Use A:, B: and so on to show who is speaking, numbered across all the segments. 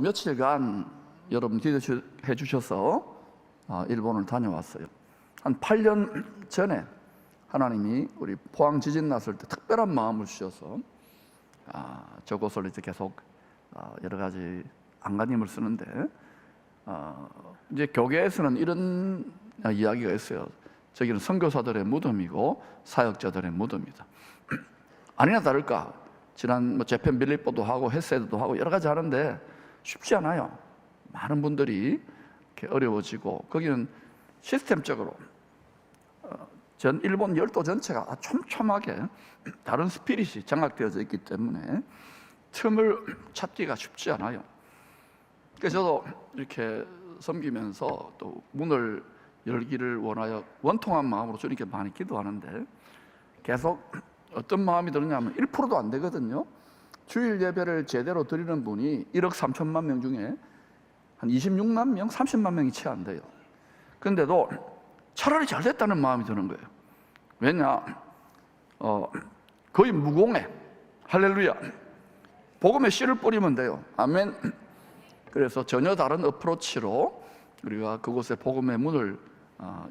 A: 며칠간 여러분 기도해 주셔서 일본을 다녀왔어요. 한 8년 전에 하나님이 우리 포항 지진 났을 때 특별한 마음을 주셔서 저곳을 이제 계속 여러 가지 안간힘을 쓰는데 이제 교계에서는 이런 이야기가 있어요. 저기는 선교사들의 무덤이고 사역자들의 무덤이다. 아니나 다를까 지난 재팬 빌립보도 하고 헤세드도 하고 여러 가지 하는데 쉽지 않아요. 많은 분들이 이렇게 어려워지고 거기는 시스템적으로 전 일본 열도 전체가 촘촘하게 다른 스피릿이 장악되어져 있기 때문에 틈을 찾기가 쉽지 않아요. 그래서 저도 이렇게 섬기면서 또 문을 열기를 원하여 원통한 마음으로 주님께 많이 기도하는데 계속 어떤 마음이 드느냐면 1%도 안 되거든요. 주일 예배를 제대로 드리는 분이 1억 3천만 명 중에 한 26만 명, 30만 명이 채 안 돼요. 그런데도 차라리 잘 됐다는 마음이 드는 거예요. 왜냐? 거의 무공해. 할렐루야. 복음에 씨를 뿌리면 돼요. 아멘. 그래서 전혀 다른 어프로치로 우리가 그곳에 복음의 문을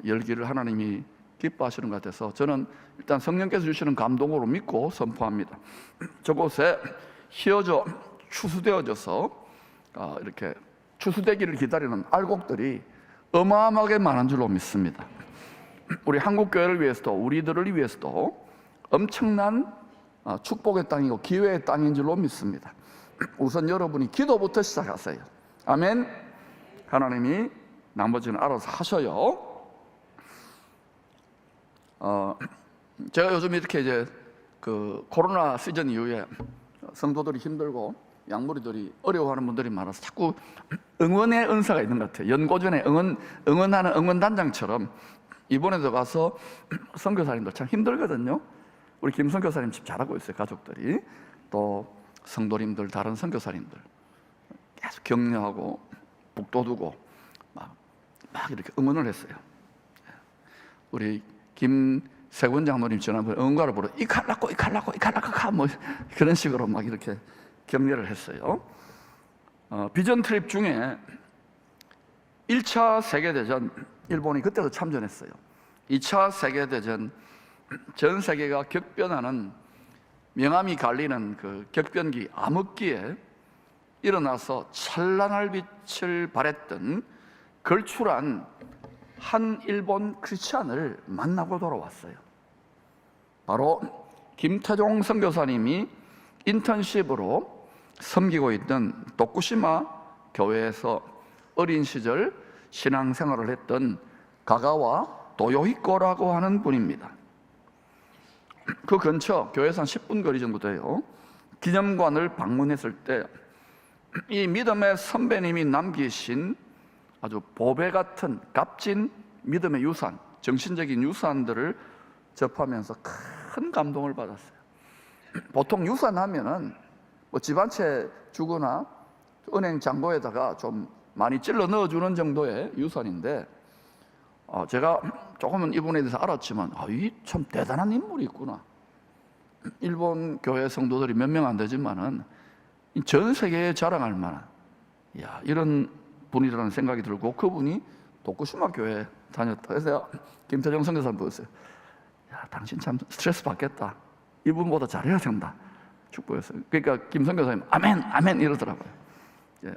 A: 열기를 하나님이 기뻐하시는 것 같아서 저는 일단 성령께서 주시는 감동으로 믿고 선포합니다. 저곳에 휘어져 추수되어져서 이렇게 추수되기를 기다리는 알곡들이 어마어마하게 많은 줄로 믿습니다. 우리 한국교회를 위해서도 우리들을 위해서도 엄청난 축복의 땅이고 기회의 땅인 줄로 믿습니다. 우선 여러분이 기도부터 시작하세요. 아멘. 하나님이 나머지는 알아서 하셔요. 제가 요즘 이렇게 이제 그 코로나 시즌 이후에 성도들이 힘들고 양무리들이 어려워하는 분들이 많아서 자꾸 응원의 은사가 있는 것 같아요. 연고전에 응원하는 응원단장처럼 이번에도 가서 선교사님들 참 힘들거든요. 우리 김 선교사님 집 잘하고 있어요. 가족들이 또 성도님들 다른 선교사님들 계속 격려하고 북돋우고 막 이렇게 응원을 했어요. 우리 김세권 장로님 지난번에 응원가를 부르 이칼라코 뭐 그런 식으로 막 이렇게 격려를 했어요. 비전 트립 중에 1차 세계대전 일본이 그때도 참전했어요. 2차 세계대전 전 세계가 격변하는 명암이 갈리는 그 격변기 암흑기에 일어나서 찬란할 빛을 발했던 걸출한 한 일본 크리스찬을 만나고 돌아왔어요. 바로 김태종 선교사님이 인턴십으로 섬기고 있던 도쿠시마 교회에서 어린 시절 신앙생활을 했던 가가와 도요히코라고 하는 분입니다. 그 근처 교회에서 한 10분 거리 정도 돼요. 기념관을 방문했을 때 이 믿음의 선배님이 남기신 아주 보배 같은 값진 믿음의 유산, 정신적인 유산들을 접하면서 큰 감동을 받았어요. 보통 유산 하면은 뭐 집 한 채 주거나 은행 잔고에다가 좀 많이 찔러 넣어주는 정도의 유산인데 제가 조금은 이분에 대해서 알았지만 이 참 대단한 인물이 있구나. 일본 교회 성도들이 몇 명 안 되지만은 전 세계에 자랑할 만한 이런 분이라는 생각이 들고 그분이 도쿠시마 교회에 다녔다. 그래서 김태정 선교사님 보였어요. 당신 참 스트레스 받겠다. 이분보다 잘해야 된다. 축복했어요. 그러니까 김 선교사님 아멘 아멘 이러더라고요.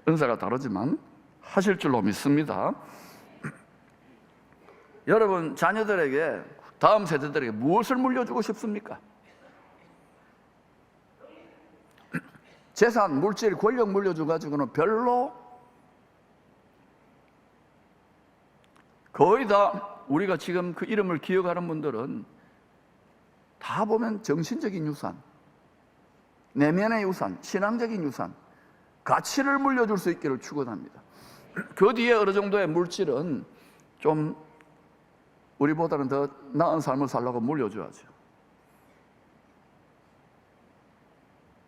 A: 은사가 다르지만 하실 줄로 믿습니다. 여러분 자녀들에게 다음 세대들에게 무엇을 물려주고 싶습니까? 재산, 물질, 권력 물려줘가지고는 별로 거의 다 우리가 지금 그 이름을 기억하는 분들은 다 보면 정신적인 유산, 내면의 유산, 신앙적인 유산, 가치를 물려줄 수 있기를 축원합니다. 그 뒤에 어느 정도의 물질은 좀 우리보다는 더 나은 삶을 살려고 물려줘야죠.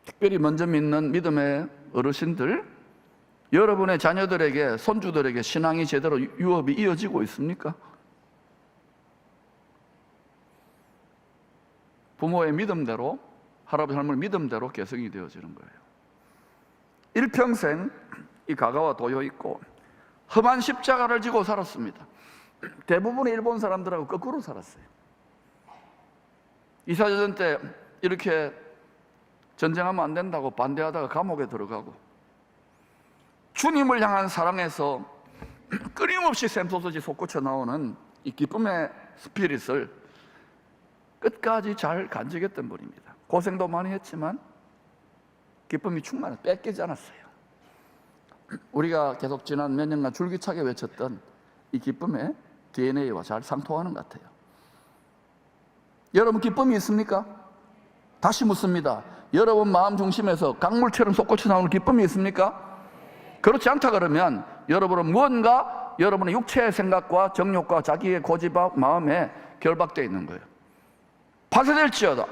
A: 특별히 먼저 믿는 믿음의 어르신들, 여러분의 자녀들에게, 손주들에게 신앙이 제대로 유업이 이어지고 있습니까? 부모의 믿음대로, 할아버지 할머니 믿음대로 개성이 되어지는 거예요. 일평생 이 가가와 도요 있고 험한 십자가를 지고 살았습니다. 대부분의 일본 사람들하고 거꾸로 살았어요. 2차 대전 때 이렇게 전쟁하면 안 된다고 반대하다가 감옥에 들어가고, 주님을 향한 사랑에서 끊임없이 샘솟듯이 솟구쳐 나오는 이 기쁨의 스피릿을 끝까지 잘 간직했던 분입니다. 고생도 많이 했지만 기쁨이 충만해 뺏기지 않았어요. 우리가 계속 지난 몇 년간 줄기차게 외쳤던 이 기쁨의 DNA와 잘 상통하는 것 같아요. 여러분 기쁨이 있습니까? 다시 묻습니다. 여러분 마음 중심에서 강물처럼 솟구쳐 나오는 기쁨이 있습니까? 그렇지 않다 그러면 여러분은 무언가 여러분의 육체의 생각과 정욕과 자기의 고집과 마음에 결박되어 있는 거예요. 파쇄될지어다,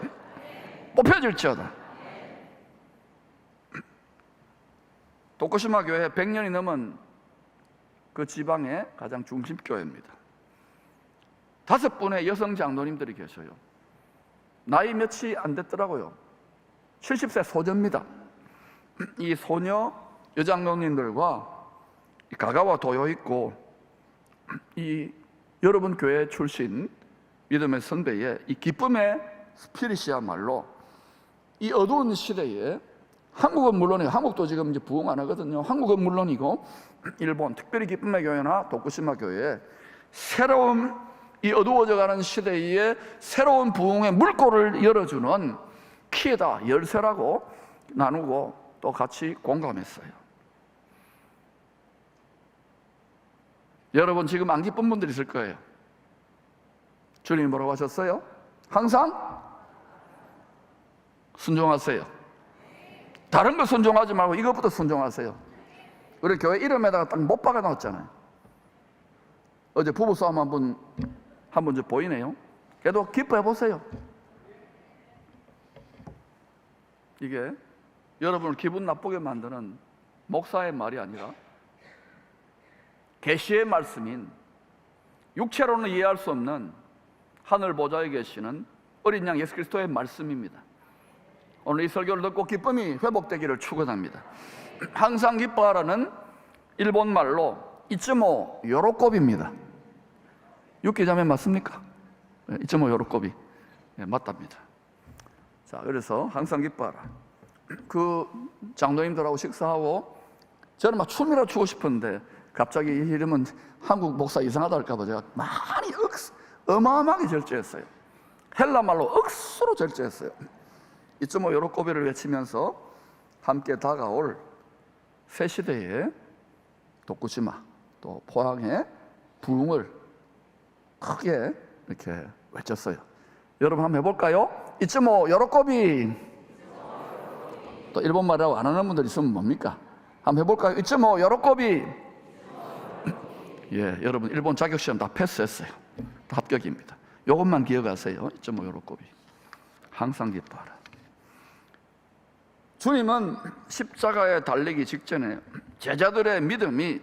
A: 뽑혀질지어다. 도쿠시마 교회 100년이 넘은 그 지방의 가장 중심 교회입니다. 5분의 여성 장로님들이 계셔요. 나이 몇이 안 됐더라고요. 70세 소녀입니다. 이 소녀 여장로님들과 가가와 도요 있고 이 여러분 교회 출신 믿음의 선배의 이 기쁨의 스피릿이야말로 이 어두운 시대에, 한국은 물론이고, 한국도 지금 이제 부흥 안 하거든요. 한국은 물론이고 일본, 특별히 기쁨의 교회나 도쿠시마 교회에 새로운 이 어두워져가는 시대에 새로운 부흥의 물꼬를 열어주는 키에다, 열쇠라고 나누고 또 같이 공감했어요. 여러분 지금 안 기쁜 분들 있을 거예요. 주님이 뭐라고 하셨어요? 항상 순종하세요. 다른 거 순종하지 말고 이것부터 순종하세요. 우리 교회 이름에다가 딱 못 박아 놨잖아요. 어제 부부싸움 한번 이제 보이네요. 그래도 기뻐해 보세요. 이게 여러분을 기분 나쁘게 만드는 목사의 말이 아니라 계시의 말씀인, 육체로는 이해할 수 없는 하늘 보좌에 계시는 어린 양 예수 그리스도의 말씀입니다. 오늘 이 설교를 듣고 기쁨이 회복되기를 축원합니다. 항상 기뻐하라는 일본 말로 이츠모 요로코비입니다. 육개자매 맞습니까? 이츠모 요로코비. 네, 맞답니다. 자, 그래서 항상 기뻐하라. 그 장로님들하고 식사하고 저는 막 춤이라 추고 싶었는데 갑자기 이러면 한국 목사 이상하다 할까봐 제가 많이 어마어마하게 절제했어요. 헬라 말로 억수로 절제했어요. 이츠모 요로코비를 외치면서 함께 다가올 새 시대의 도쿠시마 또 포항의 부흥을 크게 이렇게 외쳤어요. 여러분 한번 해볼까요? 이츠모 요로코비. 또 일본말이라고 안 하는 분들 있으면 뭡니까? 한번 해볼까요? 이츠모 요로코비. 예, 여러분 일본 자격시험 다 패스했어요. 다 합격입니다. 이것만 기억하세요. 이츠모 요로코비. 항상 기뻐하라. 주님은 십자가에 달리기 직전에 제자들의 믿음이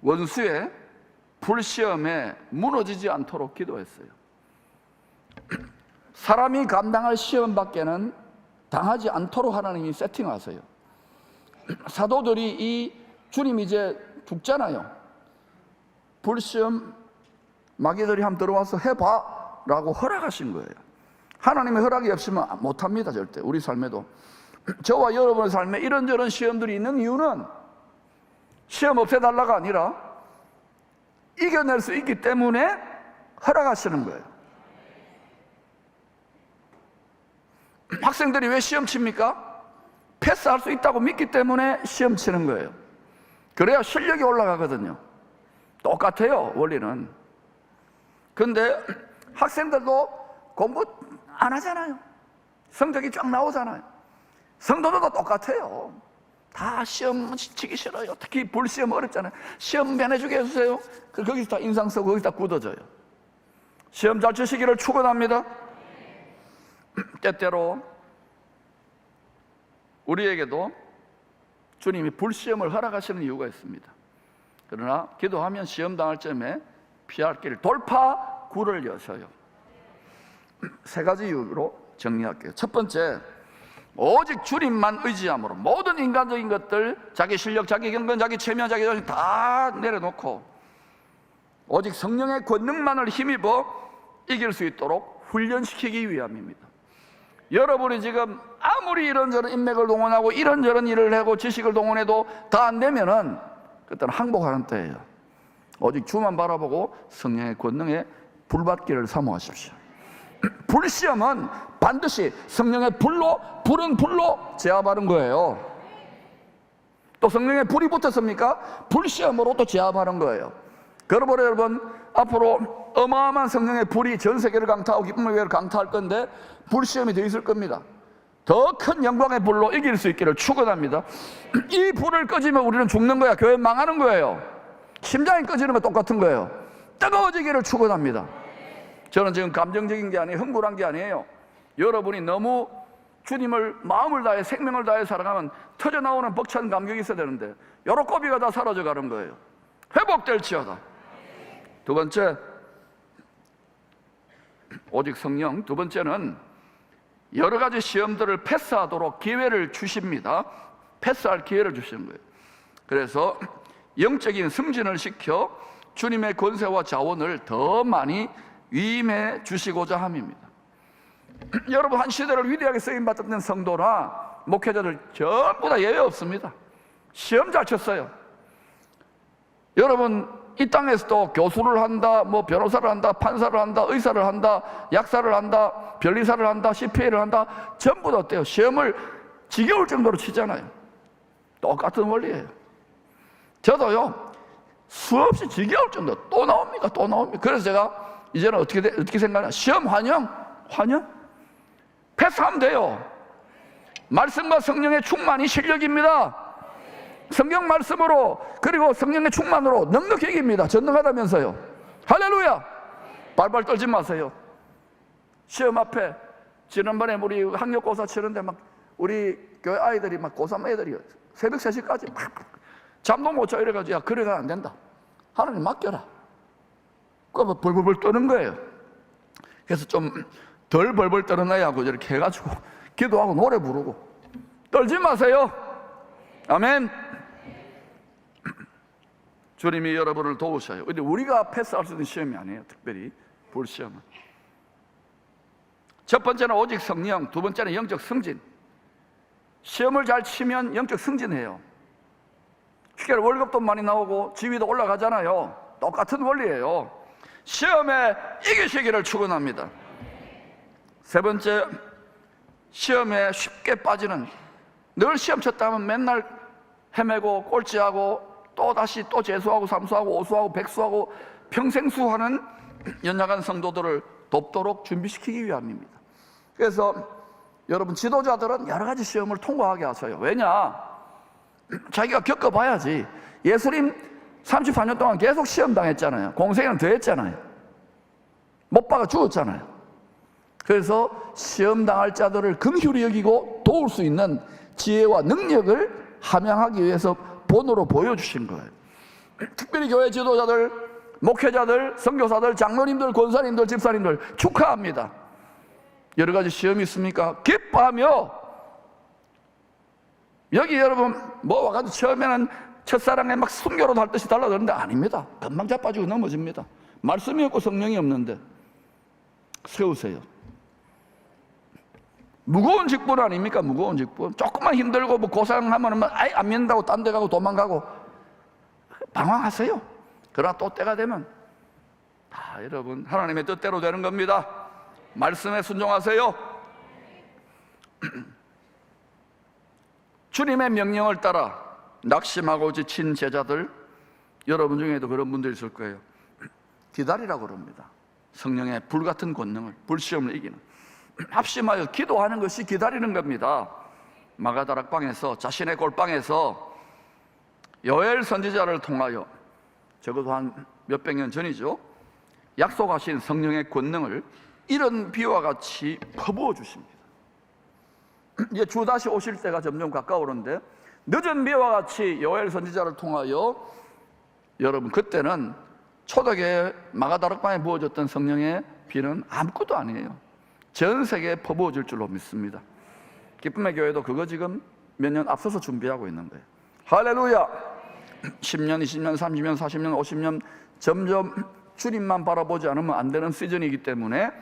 A: 원수의 불시험에 무너지지 않도록 기도했어요. 사람이 감당할 시험밖에는 당하지 않도록 하나님이 세팅하세요. 사도들이 이 주님이 이제 죽잖아요. 불시험 마귀들이 한번 들어와서 해봐 라고 허락하신 거예요. 하나님의 허락이 없으면 못합니다. 절대 우리 삶에도. 저와 여러분의 삶에 이런저런 시험들이 있는 이유는 시험 없애달라가 아니라 이겨낼 수 있기 때문에 허락하시는 거예요. 학생들이 왜 시험 칩니까? 패스할 수 있다고 믿기 때문에 시험 치는 거예요. 그래야 실력이 올라가거든요. 똑같아요, 원리는. 근데 학생들도 공부 안 하잖아요. 성적이 쫙 나오잖아요. 성도들도 똑같아요. 다 시험 치기 싫어요. 특히 불시험 어렵잖아요. 시험 면해주게 해주세요. 거기서 다 인상 쓰고 거기서 다 굳어져요. 시험 잘 치시기를 축원합니다. 때때로 우리에게도 주님이 불시험을 허락하시는 이유가 있습니다. 그러나 기도하면 시험 당할 점에 피할 길 돌파 굴을 여셔요. 3가지 이유로 정리할게요. 첫 번째, 오직 주님만 의지함으로 모든 인간적인 것들, 자기 실력, 자기 경건, 자기 체면, 자기 자신 다 내려놓고 오직 성령의 권능만을 힘입어 이길 수 있도록 훈련시키기 위함입니다. 여러분이 지금 아무리 이런저런 인맥을 동원하고 이런저런 일을 하고 지식을 동원해도 다 안 되면은 그때는 항복하는 때예요. 오직 주만 바라보고 성령의 권능에 불받기를 사모하십시오. 불시험은 반드시 성령의 불은 불로 제압하는 거예요. 또 성령의 불이 붙었습니까? 불시험으로 또 제압하는 거예요. 그러므로 여러분, 앞으로 어마어마한 성령의 불이 전 세계를 강타하고 기쁨의 교회를 강타할 건데 불시험이 더 있을 겁니다. 더 큰 영광의 불로 이길 수 있기를 축원합니다. 이 불을 꺼지면 우리는 죽는 거야. 교회 망하는 거예요. 심장이 꺼지는 거 똑같은 거예요. 뜨거워지기를 축원합니다. 저는 지금 감정적인 게 아니에요. 흥분한 게 아니에요. 여러분이 너무 주님을 마음을 다해 생명을 다해 사랑하면 터져나오는 벅찬 감격이 있어야 되는데 여러 꼬비가 다 사라져가는 거예요. 회복될지어다. 두 번째, 오직 성령. 두 번째는 여러 가지 시험들을 패스하도록 기회를 주십니다. 패스할 기회를 주시는 거예요. 그래서 영적인 승진을 시켜 주님의 권세와 자원을 더 많이 위임해 주시고자 함입니다. 여러분, 한 시대를 위대하게 쓰임받았던 성도나 목회자들 전부 다 예외 없습니다. 시험 잘 쳤어요. 여러분, 이 땅에서도 교수를 한다, 뭐 변호사를 한다, 판사를 한다, 의사를 한다, 약사를 한다, 변리사를 한다, CPA를 한다, 전부 다 어때요? 시험을 지겨울 정도로 치잖아요. 똑같은 원리예요. 저도요, 수없이 지겨울 정도 또 나옵니까? 또 나옵니까? 그래서 제가 이제는 어떻게 생각하냐? 시험 환영? 패스하면 돼요. 말씀과 성령의 충만이 실력입니다. 성경 말씀으로, 그리고 성령의 충만으로 넉넉히 이깁니다. 전능하다면서요. 할렐루야. 발발 떨지 마세요. 시험 앞에 지난번에 우리 학력고사 치는데 막 우리 교회 아이들이 막 고3 애들이 새벽 3시까지 막 잠도 못 자 이래가지고, 야, 그래가 안 된다. 하나님 맡겨라. 그거 벌벌벌 떠는 거예요. 그래서 좀 덜 벌벌 떠는 하고 이렇게 해가지고 기도하고 노래 부르고. 떨지 마세요. 아멘. 주님이 여러분을 도우셔요. 근데 우리가 패스할 수 있는 시험이 아니에요. 특별히 불시험은. 첫 번째는 오직 성령, 두 번째는 영적 승진. 시험을 잘 치면 영적 승진해요. 쉽게 월급도 많이 나오고 지위도 올라가잖아요. 똑같은 원리예요. 시험에 이기시기를 축원합니다. 세 번째, 시험에 쉽게 빠지는, 늘 시험 쳤다면 맨날 헤매고 꼴찌하고 또 다시 또 재수하고 삼수하고 오수하고 백수하고 평생수하는 연약한 성도들을 돕도록 준비시키기 위함입니다. 그래서 여러분, 지도자들은 여러 가지 시험을 통과하게 하세요. 왜냐? 자기가 겪어봐야지. 예수님 34년 동안 계속 시험 당했잖아요. 공생애는 더 했잖아요. 못 박아 죽었잖아요. 그래서 시험 당할 자들을 긍휼히 여기고 도울 수 있는 지혜와 능력을 함양하기 위해서 본으로 보여주신 거예요. 특별히 교회 지도자들, 목회자들, 선교사들, 장로님들, 권사님들, 집사님들 축하합니다. 여러 가지 시험이 있습니까? 기뻐하며. 여기 여러분 뭐 와가지고 처음에는 첫사랑에 막 순교로 할 듯이 달라드는데 아닙니다. 금방 자빠지고 넘어집니다. 말씀이 없고 성령이 없는데 세우세요. 무거운 직분 아닙니까? 무거운 직분. 조금만 힘들고 뭐 고생하면 아예 안 믿는다고 딴 데 가고 도망가고 방황하세요. 그러나 또 때가 되면 다 여러분 하나님의 뜻대로 되는 겁니다. 말씀에 순종하세요. 주님의 명령을 따라 낙심하고 지친 제자들, 여러분 중에도 그런 분들 있을 거예요. 기다리라고 그럽니다. 성령의 불같은 권능을, 불시험을 이기는. 합심하여 기도하는 것이 기다리는 겁니다. 마가다락방에서, 자신의 골방에서 요엘 선지자를 통하여, 적어도 한 몇백 년 전이죠, 약속하신 성령의 권능을 이런 비와 같이 퍼부어 주십니다. 이제 주 다시 오실 때가 점점 가까우는데 늦은 비와 같이 요엘 선지자를 통하여 여러분, 그때는 초대교회 마가다락방에 부어졌던 성령의 비는 아무것도 아니에요. 전 세계에 퍼부어질 줄로 믿습니다. 기쁨의 교회도 그거 지금 몇 년 앞서서 준비하고 있는 거예요. 할렐루야. 10년, 20년, 30년, 40년, 50년 점점 주님만 바라보지 않으면 안 되는 시즌이기 때문에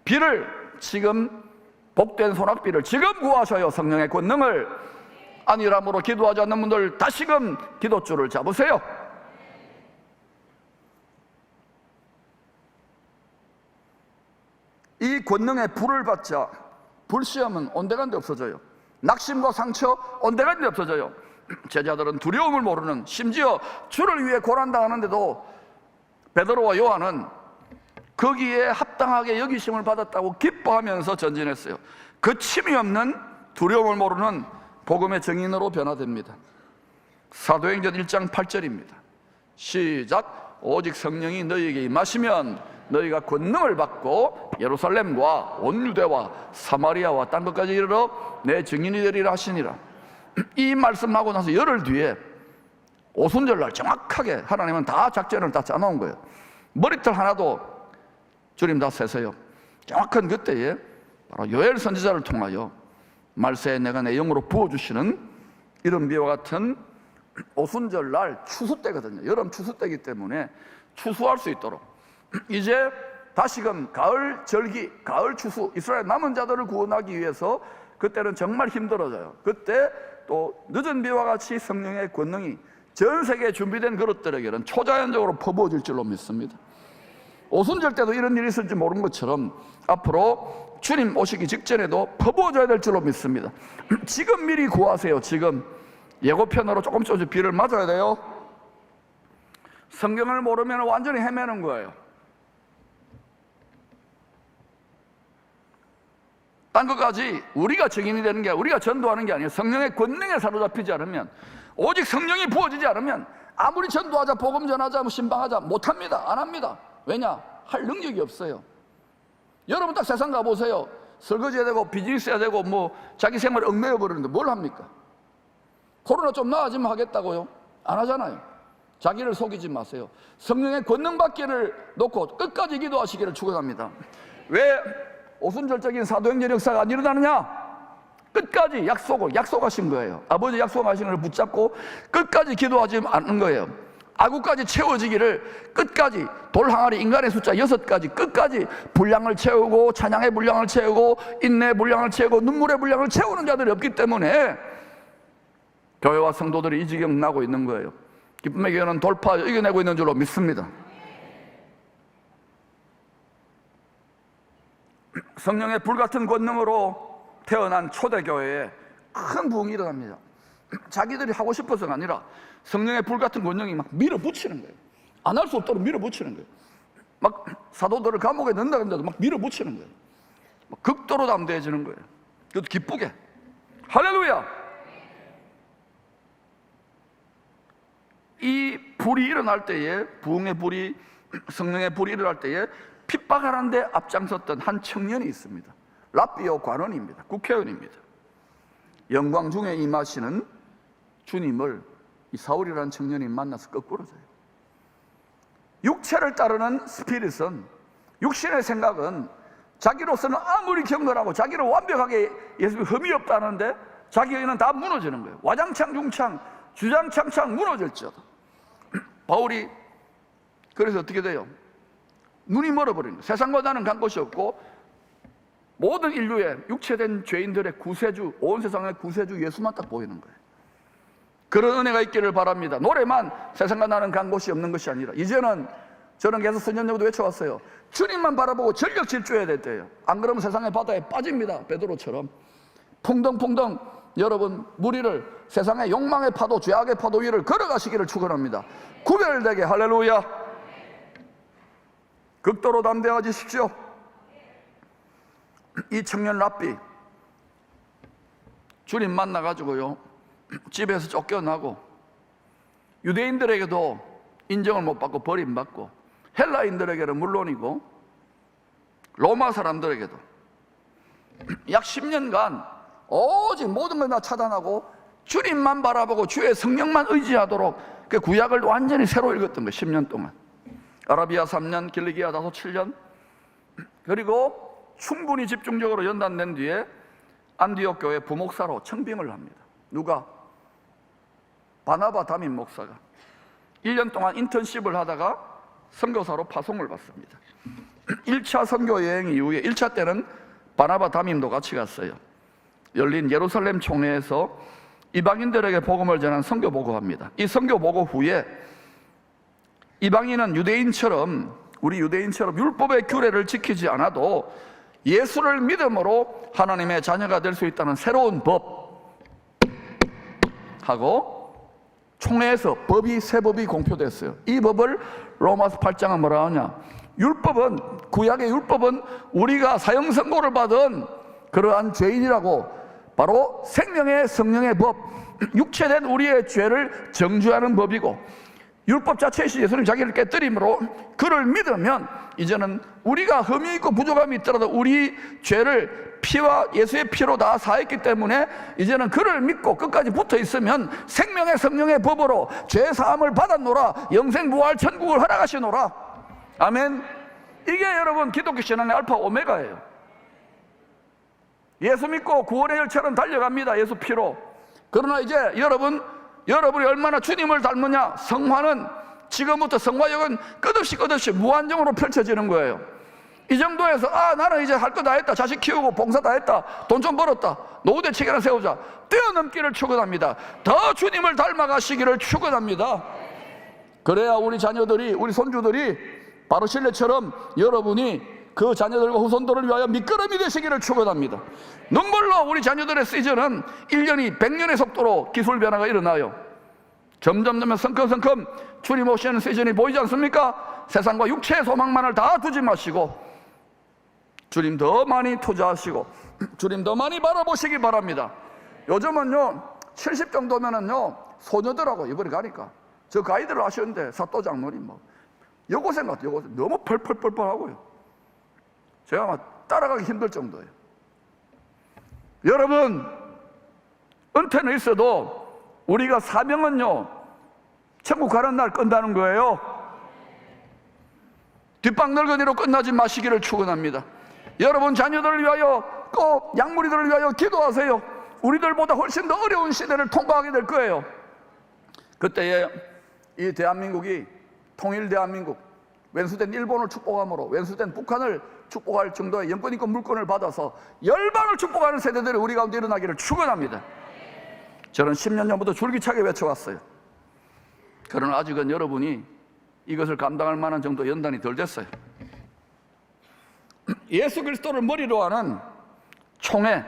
A: 비를 지금, 복된 소낙비를 지금 구하셔요. 성령의 권능을. 안일함으로 기도하지 않는 분들 다시금 기도줄을 잡으세요. 이 권능의 불을 받자 불시험은 온데간데 없어져요. 낙심과 상처 온데간데 없어져요. 제자들은 두려움을 모르는, 심지어 주를 위해 고난당하는데도 베드로와 요한은 거기에 합당하게 여기심을 받았다고 기뻐하면서 전진했어요. 거침이 없는, 두려움을 모르는 복음의 증인으로 변화됩니다. 사도행전 1장 8절입니다. 시작. 오직 성령이 너희에게 임하시면 너희가 권능을 받고 예루살렘과 온 유대와 사마리아와 땅 끝까지 이르러 내 증인이 되리라 하시니라. 이 말씀하고 나서 열흘 뒤에 오순절날 정확하게 하나님은 다 작전을 다 짜놓은 거예요. 머리털 하나도 주님 다 세세요. 정확한 그때에 바로 요엘 선지자를 통하여 말세에 내가 내 영으로 부어주시는 이런 비와 같은 오순절날 추수 때거든요. 여름 추수 때이기 때문에 추수할 수 있도록 이제 다시금 가을 절기, 가을 추수, 이스라엘 남은 자들을 구원하기 위해서 그때는 정말 힘들어져요. 그때 또 늦은 비와 같이 성령의 권능이 전 세계에 준비된 그릇들에게는 초자연적으로 퍼부어질 줄로 믿습니다. 오순절 때도 이런 일이 있을지 모르는 것처럼 앞으로 주님 오시기 직전에도 퍼부어져야 될 줄로 믿습니다. 지금 미리 구하세요. 지금 예고편으로 조금씩 비를 맞아야 돼요. 성경을 모르면 완전히 헤매는 거예요. 딴 것까지 우리가 증인이 되는 게, 우리가 전도하는 게 아니에요. 성령의 권능에 사로잡히지 않으면, 오직 성령이 부어지지 않으면 아무리 전도하자, 복음 전하자, 신방하자 못합니다. 안 합니다. 왜냐? 할 능력이 없어요. 여러분 딱 세상 가보세요. 설거지 해야 되고 비즈니스 해야 되고 뭐 자기 생활을 얽매여 버리는데 뭘 합니까? 코로나 좀 나아지면 하겠다고요? 안 하잖아요. 자기를 속이지 마세요. 성령의 권능 받기를 놓고 끝까지 기도하시기를 축원합니다. 왜 오순절적인 사도행전 역사가 안 일어나느냐? 끝까지 약속하신 거예요. 아버지 약속하신 걸 붙잡고 끝까지 기도하지 않는 거예요. 아구까지 채워지기를 끝까지, 돌 항아리 인간의 숫자 6가지 끝까지 분량을 채우고, 찬양의 분량을 채우고, 인내의 분량을 채우고, 눈물의 분량을 채우는 자들이 없기 때문에 교회와 성도들이 이 지경 나고 있는 거예요. 기쁨의 교회는 돌파 이겨내고 있는 줄로 믿습니다. 성령의 불같은 권능으로 태어난 초대교회에 큰 부흥이 일어납니다. 자기들이 하고 싶어서가 아니라 성령의 불같은 권능이 막 밀어붙이는 거예요. 안 할 수 없도록 밀어붙이는 거예요. 막 사도들을 감옥에 넣는다 그러는데도 막 밀어붙이는 거예요. 막 극도로 담대해지는 거예요. 그것도 기쁘게. 할렐루야. 이 불이 일어날 때에, 부흥의 불이, 성령의 불이 일어날 때에 핍박하는데 앞장섰던 한 청년이 있습니다. 랍비오 관원입니다. 국회의원입니다. 영광 중에 임하시는 주님을 이 사울이라는 청년이 만나서 거꾸로져요. 육체를 따르는 스피릿은, 육신의 생각은 자기로서는 아무리 경건하고 자기를 완벽하게 예수님이 흠이 없다는데 자기 의는 다 무너지는 거예요. 와장창 중창 주장창창 무너질지어다. 바울이 그래서 어떻게 돼요? 눈이 멀어버리는 거예요. 세상과 나는 간 곳이 없고 모든 인류의 육체된 죄인들의 구세주, 온 세상의 구세주 예수만 딱 보이는 거예요. 그런 은혜가 있기를 바랍니다. 노래만 세상과 나는 간 곳이 없는 것이 아니라 이제는 저는 계속 수년 전부터 외쳐왔어요. 주님만 바라보고 전력 질주해야 됐대요. 안 그러면 세상의 바다에 빠집니다. 베드로처럼 풍덩풍덩 여러분 무리를 세상의 욕망의 파도, 죄악의 파도 위를 걸어가시기를 축원합니다. 구별되게. 할렐루야. 극도로 담대해지십시오. 이 청년 랍비 주님 만나가지고요 집에서 쫓겨나고 유대인들에게도 인정을 못 받고 버림받고 헬라인들에게는 물론이고 로마 사람들에게도 약 10년간 오직 모든 걸 다 차단하고 주님만 바라보고 주의 성령만 의지하도록 그 구약을 완전히 새로 읽었던 거예요. 10년 동안. 아라비아 3년, 길리기아 다소 7년, 그리고 충분히 집중적으로 연단된 뒤에 안디옥 교회 부목사로 청빙을 합니다. 누가? 바나바 담임 목사가 1년 동안 인턴십을 하다가 선교사로 파송을 받습니다. 1차 선교 여행 이후에 1차 때는 바나바 담임도 같이 갔어요. 열린 예루살렘 총회에서 이방인들에게 복음을 전한 선교 보고합니다. 이 선교 보고 후에 이방인은 우리 유대인처럼 율법의 규례를 지키지 않아도 예수를 믿음으로 하나님의 자녀가 될 수 있다는 새로운 법하고 총회에서 새 법이 공표됐어요. 이 법을 로마서 8장은 뭐라 하냐? 구약의 율법은 우리가 사형 선고를 받은 그러한 죄인이라고, 바로 생명의 성령의 법, 육체된 우리의 죄를 정죄하는 법이고, 율법 자체이신 예수님 자기를 깨뜨림으로 그를 믿으면 이제는 우리가 흠이 있고 부족함이 있더라도 우리 죄를 예수의 피로 다 사했기 때문에 이제는 그를 믿고 끝까지 붙어 있으면 생명의 성령의 법으로 죄 사함을 받았노라, 영생 부활 천국을 허락하시노라. 아멘. 이게 여러분 기독교 신앙의 알파 오메가예요. 예수 믿고 구원의 열차는 달려갑니다, 예수 피로. 그러나 이제 여러분이 얼마나 주님을 닮느냐, 성화는 지금부터 성화역은 끝없이 무한정으로 펼쳐지는 거예요. 이 정도에서 나는 이제 할 거 다 했다, 자식 키우고 봉사 다 했다, 돈 좀 벌었다, 노후 대책이나 세우자, 뛰어넘기를 축원합니다. 더 주님을 닮아가시기를 축원합니다. 그래야 우리 자녀들이, 우리 손주들이 바로 신뢰처럼 여러분이 그 자녀들과 후손들을 위하여 미끄럼이 되시기를 축원합니다. 눈물로 우리 자녀들의 시즌은 1년이 100년의 속도로 기술 변화가 일어나요. 점점 성큼성큼 주님 오시는 시즌이 보이지 않습니까? 세상과 육체의 소망만을 다 두지 마시고 주님 더 많이 투자하시고 주님 더 많이 바라보시기 바랍니다. 요즘은요 70 정도면은요 소녀들하고 이번에 가니까 저 가이드를 하시는데 사또장로님 뭐 여고생 같아요. 여고생 너무 펄펄펄펄 하고요. 제가 막 따라가기 힘들 정도예요. 여러분, 은퇴는 있어도 우리가 사명은요 천국 가는 날 끝나는 거예요. 뒷방 늙은이로 끝나지 마시기를 축원합니다. 여러분 자녀들을 위하여, 꼭 양무리들을 위하여 기도하세요. 우리들보다 훨씬 더 어려운 시대를 통과하게 될 거예요. 그때에 이 대한민국이 통일 대한민국, 왼수된 일본을 축복함으로 왼수된 북한을 축복할 정도의 영권인권 물권을 받아서 열방을 축복하는 세대들이 우리 가운데 일어나기를 축원합니다. 저는 10년 전부터 줄기차게 외쳐왔어요. 그러나 아직은 여러분이 이것을 감당할 만한 정도 연단이 덜 됐어요. 예수 그리스도를 머리로 하는 총회,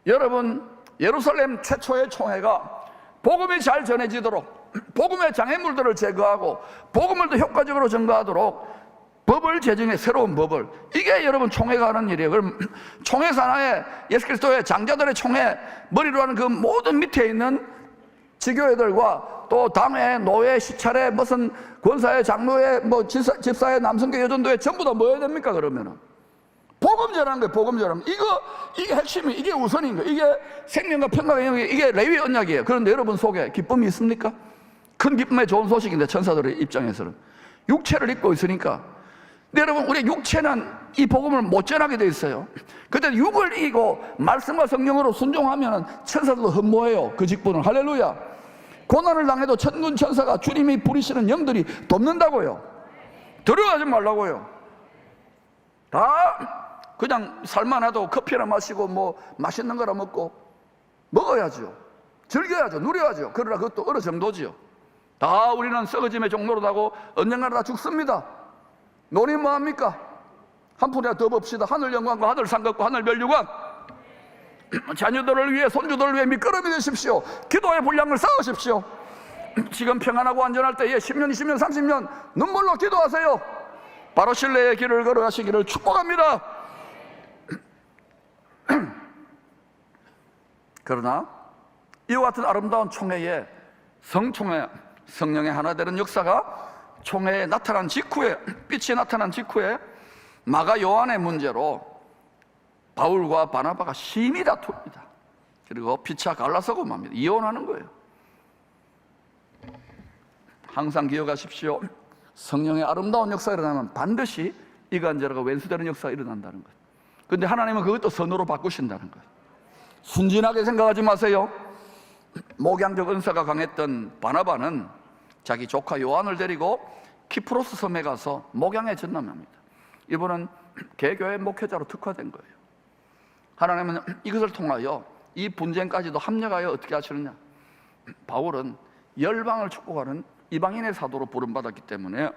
A: 여러분 예루살렘 최초의 총회가 복음이 잘 전해지도록, 복음의 장애물들을 제거하고 복음을 더 효과적으로 전가하도록 법을 제정해, 새로운 법을. 이게 여러분 총회가 하는 일이에요. 그럼 총회 산하에 예수 그리스도의 장자들의 총회, 머리로 하는 그 모든 밑에 있는 지교회들과 또 당회, 노회, 시찰회, 무슨 권사회, 장로회, 뭐 집사회, 남성교, 여전도회 전부 다 뭐 해야 됩니까? 그러면은 복음 전하는 거예요. 복음 전하는 거. 이게 핵심이, 이게 우선인 거예요. 이게 생명과 평강의 영역, 이게 레위 언약이에요. 그런데 여러분 속에 기쁨이 있습니까? 큰 기쁨의 좋은 소식인데, 천사들의 입장에서는 육체를 입고 있으니까. 근데 여러분, 우리 육체는 이 복음을 못 전하게 돼 있어요. 그때 육을 이기고 말씀과 성령으로 순종하면 천사들도 흠모해요. 그 직분을. 할렐루야. 고난을 당해도 천군 천사가 주님이 부리시는 영들이 돕는다고요. 들어가지 말라고요. 다 그냥 살만해도 커피나 마시고 뭐 맛있는 거나 먹고 먹어야죠. 즐겨야죠. 누려야죠. 그러나 그것도 어느 정도지요. 다 우리는 썩어짐의 종로로 가고 언젠가는 다 죽습니다. 논이 뭐합니까? 한 푼이라도 더 봅시다. 하늘 영광과 하늘 상급과 하늘 멸류관. 자녀들을 위해, 손주들을 위해 미끄럼이 되십시오. 기도의 분량을 쌓으십시오. 지금 평안하고 안전할 때에 10년, 20년, 30년 눈물로 기도하세요. 바로 신뢰의 길을 걸어가시기를 축복합니다. 그러나 이와 같은 아름다운 총회에, 성총회, 성령의 하나 되는 역사가 총회에 나타난 직후에, 빛이 나타난 직후에 마가 요한의 문제로 바울과 바나바가 심히 다툽니다. 그리고 피차 갈라서고 맙니다. 이혼하는 거예요. 항상 기억하십시오. 성령의 아름다운 역사가 일어나면 반드시 이간질하고 왼수되는 역사가 일어난다는 것. 그런데 하나님은 그것도 선으로 바꾸신다는 것. 순진하게 생각하지 마세요. 목양적 은사가 강했던 바나바는 자기 조카 요한을 데리고 키프로스 섬에 가서 목양에 전념합니다. 이분은 개교회 목회자로 특화된 거예요. 하나님은 이것을 통하여 이 분쟁까지도 합력하여 어떻게 하시느냐, 바울은 열방을 축복하는 이방인의 사도로 부름받았기 때문에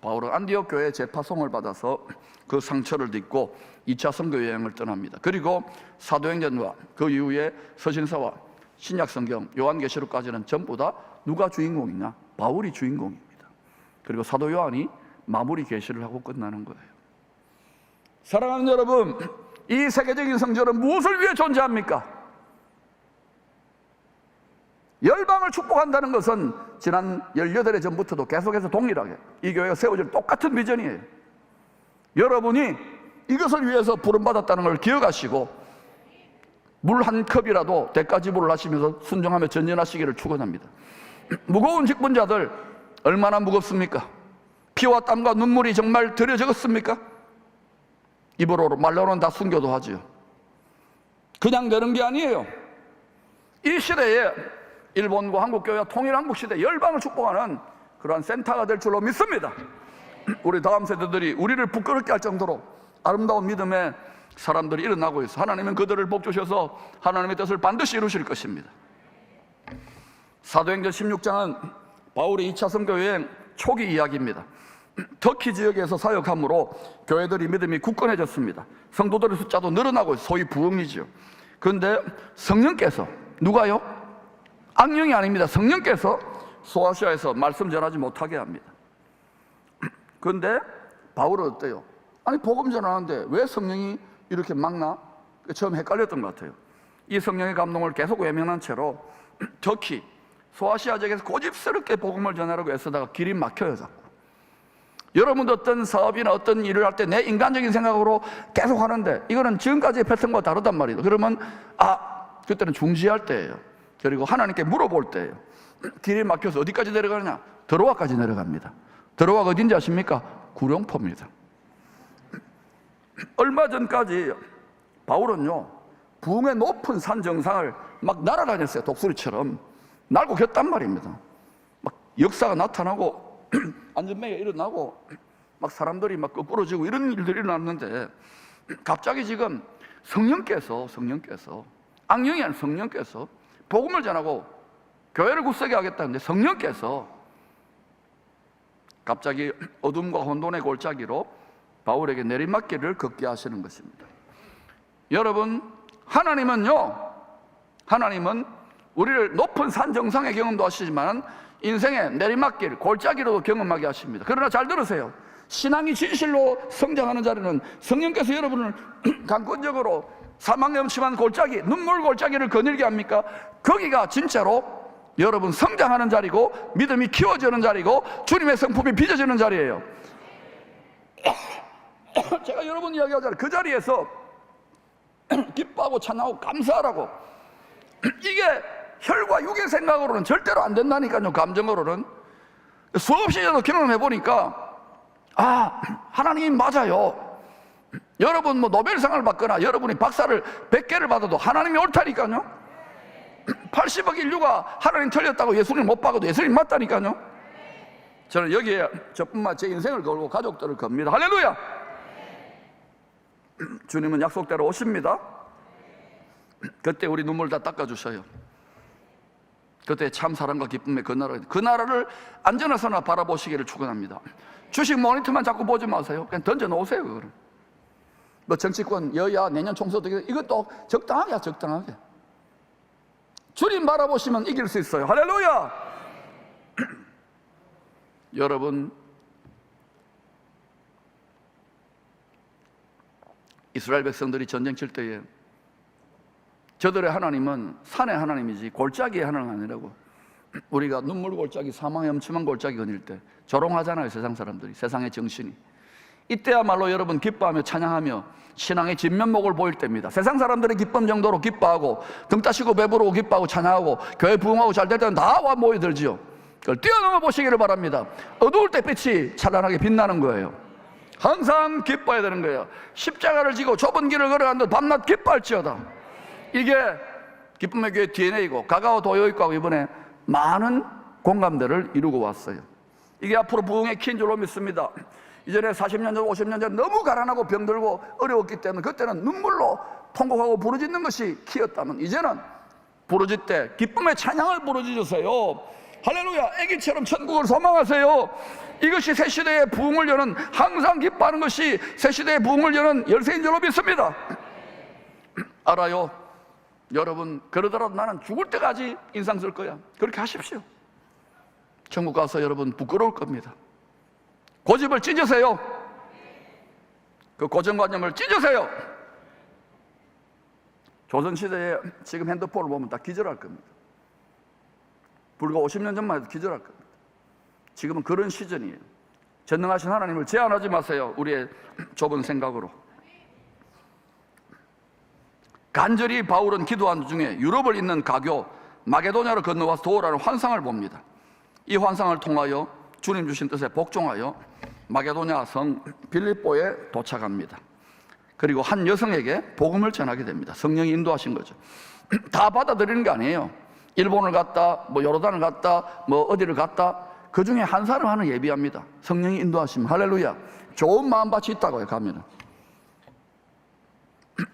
A: 바울은 안디옥 교회의 재파송을 받아서 그 상처를 딛고 2차 선교 여행을 떠납니다. 그리고 사도행전과 그 이후에 서신서와 신약성경, 요한계시록까지는 전부 다 누가 주인공이냐? 바울이 주인공입니다. 그리고 사도 요한이 마무리 계시를 하고 끝나는 거예요. 사랑하는 여러분, 이 세계적인 성전은 무엇을 위해 존재합니까? 열방을 축복한다는 것은 지난 18회 전부터도 계속해서 동일하게 이 교회가 세워질 똑같은 비전이에요. 여러분이 이것을 위해서 부름받았다는 걸 기억하시고 물 한 컵이라도 대가지불을 하시면서 순종하며 전진하시기를 축원합니다. 무거운 직분자들 얼마나 무겁습니까? 피와 땀과 눈물이 정말 들여졌습니까? 입으로 말로는 다 순교도 하지요. 그냥 되는 게 아니에요. 이 시대에 일본과 한국교회와 통일한국시대 열방을 축복하는 그러한 센터가 될 줄로 믿습니다. 우리 다음 세대들이 우리를 부끄럽게 할 정도로 아름다운 믿음의 사람들이 일어나고 있어. 하나님은 그들을 복주셔서 하나님의 뜻을 반드시 이루실 것입니다. 사도행전 16장은 바울의 2차 선교 여행 초기 이야기입니다. 터키 지역에서 사역함으로 교회들이 믿음이 굳건해졌습니다. 성도들의 숫자도 늘어나고 있어요. 소위 부흥이죠. 그런데 성령께서, 누가요? 악령이 아닙니다. 성령께서 소아시아에서 말씀 전하지 못하게 합니다. 그런데 바울은 어때요? 아니 복음 전하는데 왜 성령이 이렇게 막나? 처음 헷갈렸던 것 같아요. 이 성령의 감동을 계속 외면한 채로 터키, 소아시아 지역에서 고집스럽게 복음을 전하려고 애쓰다가 길이 막혀요 자꾸. 여러분도 어떤 사업이나 어떤 일을 할 때 내 인간적인 생각으로 계속 하는데 이거는 지금까지의 패턴과 다르단 말이에요. 그러면 그때는 중지할 때예요. 그리고 하나님께 물어볼 때예요. 길이 막혀서 어디까지 내려가느냐? 드로아까지 내려갑니다. 드로아가 어딘지 아십니까? 구룡포입니다. 얼마 전까지 바울은요 부흥의 높은 산 정상을 막 날아다녔어요. 독수리처럼 날고 겼단 말입니다. 막 역사가 나타나고 안전매가 일어나고 막 사람들이 막 거꾸로지고 이런 일들이 일어났는데 갑자기 지금 성령께서 악령이 아니라 성령께서 복음을 전하고 교회를 굳세게 하겠다는데 성령께서 갑자기 어둠과 혼돈의 골짜기로 바울에게 내리막길을 걷게 하시는 것입니다. 여러분, 하나님은 우리를 높은 산 정상의 경험도 하시지만 인생의 내리막길, 골짜기로도 경험하게 하십니다. 그러나 잘 들으세요. 신앙이 진실로 성장하는 자리는 성령께서 여러분을 강권적으로 사망 넘침한 골짜기, 눈물 골짜기를 거닐게 합니까? 거기가 진짜로 여러분 성장하는 자리고 믿음이 키워지는 자리고 주님의 성품이 빚어지는 자리예요. 제가 여러분 이야기하잖아요. 그 자리에서 기뻐하고 찬양하고 감사하라고. 이게 혈과 육의 생각으로는 절대로 안 된다니까요. 감정으로는. 수없이 저도 경험해 보니까 하나님이 맞아요. 여러분 노벨상을 받거나 여러분이 박사를 100개를 받아도 하나님이 옳다니까요. 80억 인류가 하나님 틀렸다고 예수님 못 박아도 예수님 맞다니까요. 저는 여기에 저뿐만 제 인생을 걸고 가족들을 겁니다. 할렐루야. 주님은 약속대로 오십니다. 그때 우리 눈물 다 닦아주셔요. 그때 참 사랑과 기쁨의 그 나라를 안전하서나 바라보시기를 축원합니다. 주식 모니터만 자꾸 보지 마세요. 그냥 던져놓으세요. 그거는. 정치권, 여야, 내년 총선 이것도 적당하게 적당하게. 주님 바라보시면 이길 수 있어요. 할렐루야. 여러분, 이스라엘 백성들이 전쟁 칠 때에 저들의 하나님은 산의 하나님이지 골짜기의 하나님 아니라고. 우리가 눈물 골짜기, 사망의 엄침한 골짜기 거닐 때 조롱하잖아요. 세상 사람들이, 세상의 정신이. 이때야말로 여러분 기뻐하며 찬양하며 신앙의 진면목을 보일 때입니다. 세상 사람들의 기쁨 정도로 기뻐하고 등 따시고 배부르고 기뻐하고 찬양하고 교회 부흥하고 잘 될 때는 다 와 모여들지요. 그걸 뛰어넘어 보시기를 바랍니다. 어두울 때 빛이 찬란하게 빛나는 거예요. 항상 기뻐해야 되는 거예요. 십자가를 지고 좁은 길을 걸어가는데 밤낮 기뻐할지어다. 이게 기쁨의 교회 DNA이고 가가오 도요익하고 이번에 많은 공감대를 이루고 왔어요. 이게 앞으로 부흥의 키인 줄로 믿습니다. 이전에 40년 전, 50년 전 너무 가난하고 병들고 어려웠기 때문에 그때는 눈물로 통곡하고 부르짖는 것이 키였다면, 이제는 부르짖 때 기쁨의 찬양을 부르짖으세요. 할렐루야. 애기처럼 천국을 소망하세요. 이것이 새 시대의 부흥을 여는, 항상 기뻐하는 것이 새 시대의 부흥을 여는 열쇠인 줄로 믿습니다. 알아요. 여러분, 그러더라도 나는 죽을 때까지 인상 쓸 거야. 그렇게 하십시오. 천국 가서 여러분 부끄러울 겁니다. 고집을 찢으세요. 그 고정관념을 찢으세요. 조선시대에 지금 핸드폰을 보면 다 기절할 겁니다. 불과 50년 전만 해도 기절할 겁니다. 지금은 그런 시즌이에요. 전능하신 하나님을 제한하지 마세요. 우리의 좁은 생각으로. 간절히 바울은 기도한 중에 유럽을 잇는 가교 마게도냐로 건너와서 도우라는 환상을 봅니다. 이 환상을 통하여 주님 주신 뜻에 복종하여 마게도냐 성 빌립보에 도착합니다. 그리고 한 여성에게 복음을 전하게 됩니다. 성령이 인도하신 거죠. 다 받아들이는 게 아니에요. 일본을 갔다, 요르단을 갔다, 어디를 갔다, 그 중에 한 사람을 예비합니다. 성령이 인도하시면. 할렐루야. 좋은 마음밭이 있다고요, 가면은.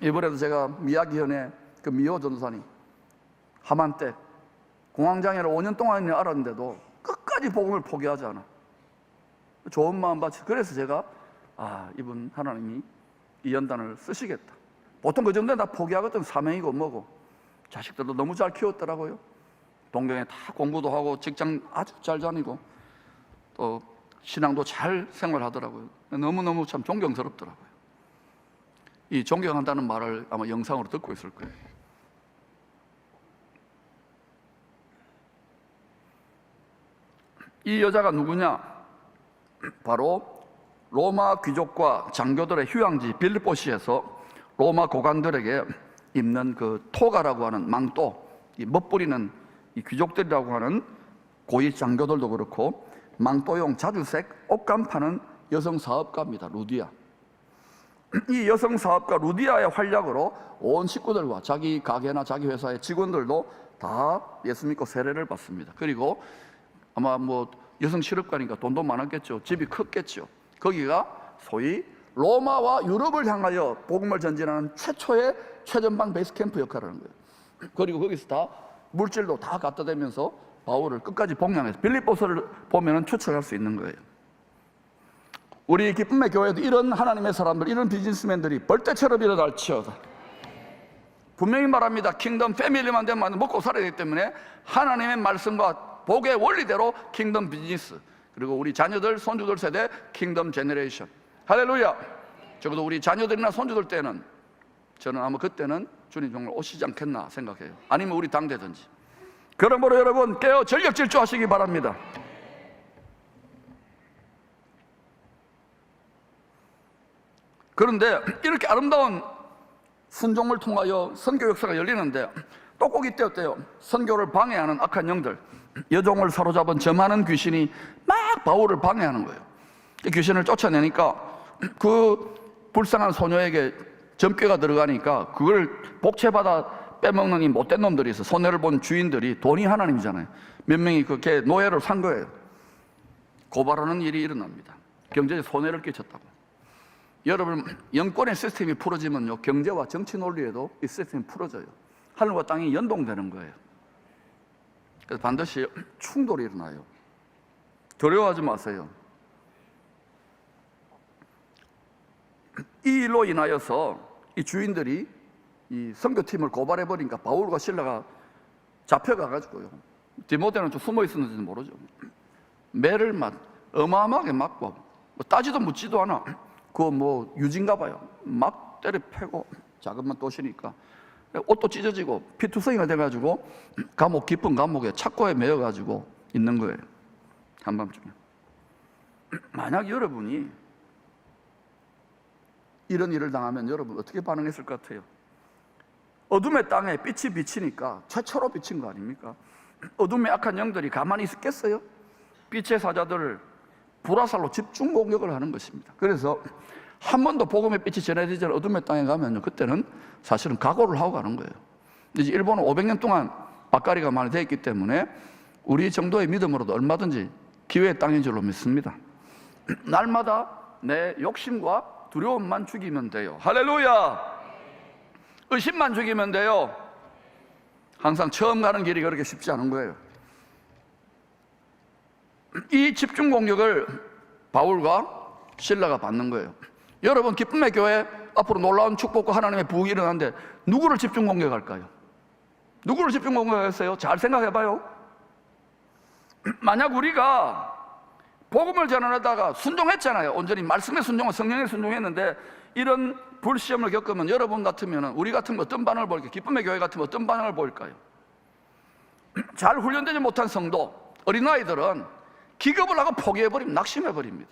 A: 이번에도 제가 미야기현의 그 미호 전도사님, 하만댁 공황장애를 5년 동안 알았는데도 끝까지 복음을 포기하지 않아. 좋은 마음밭이. 그래서 제가 이분 하나님이 이 연단을 쓰시겠다. 보통 그 정도는 다 포기하거든. 사명이고 뭐고. 자식들도 너무 잘 키웠더라고요. 동경에 다 공부도 하고 직장 아주 잘 다니고 또 신앙도 잘 생활하더라고요. 너무너무 참 존경스럽더라고요. 이 존경한다는 말을 아마 영상으로 듣고 있을 거예요. 이 여자가 누구냐? 바로 로마 귀족과 장교들의 휴양지 빌립보시에서 로마 고관들에게 입는 그 토가라고 하는 망토, 이 멋부리는 이 귀족들이라고 하는 고위 장교들도 그렇고 망토용 자주색 옷감 파는 여성 사업가입니다. 루디아. 이 여성 사업가 루디아의 활약으로 온 식구들과 자기 가게나 자기 회사의 직원들도 다 예수 믿고 세례를 받습니다. 그리고 아마 여성 실업가니까 돈도 많았겠죠. 집이 컸겠죠. 거기가 소위 로마와 유럽을 향하여 복음을 전진하는 최초의 최전방 베이스 캠프 역할을 하는 거예요. 그리고 거기서 다 물질도 다 갖다 대면서 바울을 끝까지 복양해서 빌립보서를 보면 추측할 수 있는 거예요. 우리 기쁨의 교회도 이런 하나님의 사람들, 이런 비즈니스맨들이 벌떼처럼 일어날지어다. 분명히 말합니다. 킹덤 패밀리만 되면 먹고 살아야 되기 때문에 하나님의 말씀과 복의 원리대로 킹덤 비즈니스, 그리고 우리 자녀들, 손주들 세대 킹덤 제너레이션. 할렐루야. 적어도 우리 자녀들이나 손주들 때는, 저는 아마 그때는 주님 정말 오시지 않겠나 생각해요. 아니면 우리 당대든지. 그러므로 여러분 깨어 전력 질주하시기 바랍니다. 그런데 이렇게 아름다운 순종을 통하여 선교 역사가 열리는데 또 꼭 이때였대요. 선교를 방해하는 악한 영들, 여종을 사로잡은 저 많은 귀신이 막 바울을 방해하는 거예요. 귀신을 쫓아내니까 그 불쌍한 소녀에게 점괘가 들어가니까 그걸 복채받아 빼먹는 이 못된 놈들이 있어. 손해를 본 주인들이, 돈이 하나님이잖아요. 몇 명이 그렇게 노예로 산 거예요. 고발하는 일이 일어납니다. 경제에 손해를 끼쳤다고. 여러분, 영권의 시스템이 풀어지면요, 경제와 정치 논리에도 이 시스템이 풀어져요. 하늘과 땅이 연동되는 거예요. 그래서 반드시 충돌이 일어나요. 두려워하지 마세요. 이 일로 인하여서 이 주인들이 이 선교팀을 고발해버리니까 바울과 실라가 잡혀가가지고요, 디모데는 좀 숨어 있었는지는 모르죠. 매를 어마어마하게 맞고, 따지도 묻지도 않아. 그거 유진가 봐요. 막 때려 패고, 자금만 또시니까 옷도 찢어지고 피투성이가 돼가지고 깊은 감옥에 착고에 매여가지고 있는 거예요. 한밤중에. 만약 여러분이 이런 일을 당하면 여러분 어떻게 반응했을 것 같아요? 어둠의 땅에 빛이 비치니까 최초로 비친 거 아닙니까? 어둠의 악한 영들이 가만히 있겠어요? 빛의 사자들을 불화살로 집중 공격을 하는 것입니다. 그래서 한 번도 복음의 빛이 전해지지 않은 어둠의 땅에 가면요, 그때는 사실은 각오를 하고 가는 거예요. 이제 일본은 500년 동안 밭가리가 많이 되어 있기 때문에 우리 정도의 믿음으로도 얼마든지 기회의 땅인 줄로 믿습니다. 날마다 내 욕심과 두려움만 죽이면 돼요. 할렐루야! 의심만 죽이면 돼요. 항상 처음 가는 길이 그렇게 쉽지 않은 거예요. 이 집중 공격을 바울과 실라가 받는 거예요. 여러분, 기쁨의 교회 앞으로 놀라운 축복과 하나님의 부흥이 일어나는데 누구를 집중 공격할까요? 누구를 집중 공격했어요? 잘 생각해봐요. 만약 우리가 복음을 전하다가 순종했잖아요. 온전히 말씀에 순종하고 성령에 순종했는데 이런 불시험을 겪으면 여러분 같으면, 우리 같으면 어떤 반응을 보일까요? 기쁨의 교회 같으면 어떤 반응을 보일까요? 잘 훈련되지 못한 성도, 어린아이들은 기겁을 하고 포기해버립니다. 낙심해버립니다.